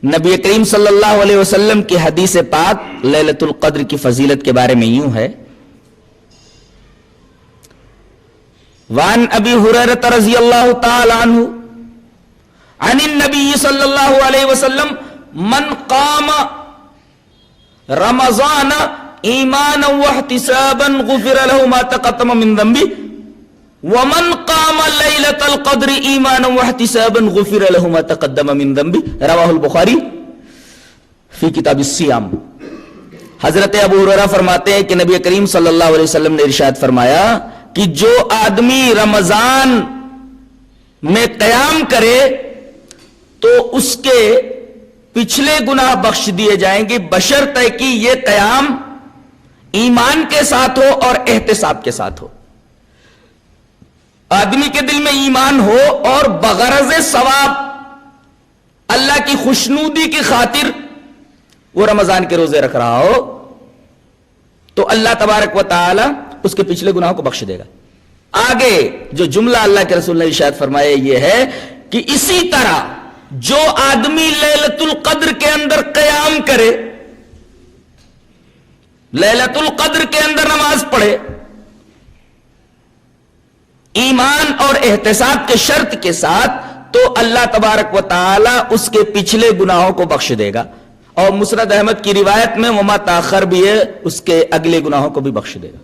نبی کریم صلی اللہ علیہ وسلم کی حدیث پاک لیلۃ القدر کی فضیلت کے بارے میں یوں ہے، وعن ابی ہریرہ رضی اللہ تعالی عنہ عن النبی صلی اللہ علیہ وسلم من قام رمضان ایمانا واحتسابا غفر له ما تقدم من ذنبه ومن قام لیلۃ القدر ایمانا واحتسابا غفر له ما تقدم من ذنبه رواہ البخاری فی کتاب الصیام۔ حضرت ابو ہریرہ فرماتے ہیں کہ نبی کریم صلی اللہ علیہ وسلم نے ارشاد فرمایا کہ جو آدمی رمضان میں قیام کرے تو اس کے پچھلے گناہ بخش دیے جائیں گے، بشرطے کہ یہ قیام ایمان کے ساتھ ہو اور احتساب کے ساتھ ہو۔ آدمی کے دل میں ایمان ہو اور بغرض ثواب اللہ کی خوشنودی کی خاطر وہ رمضان کے روزے رکھ رہا ہو تو اللہ تبارک و تعالی اس کے پچھلے گناہوں کو بخش دے گا۔ آگے جو جملہ اللہ کے رسول نے ارشاد فرمایا یہ ہے کہ اسی طرح جو آدمی لیلۃ القدر کے اندر قیام کرے، لیلۃ القدر کے اندر نماز پڑھے، ایمان اور احتساب کے شرط کے ساتھ، تو اللہ تبارک و تعالی اس کے پچھلے گناہوں کو بخش دے گا، اور مسند احمد کی روایت میں وما تاخر بھی ہے، اس کے اگلے گناہوں کو بھی بخش دے گا۔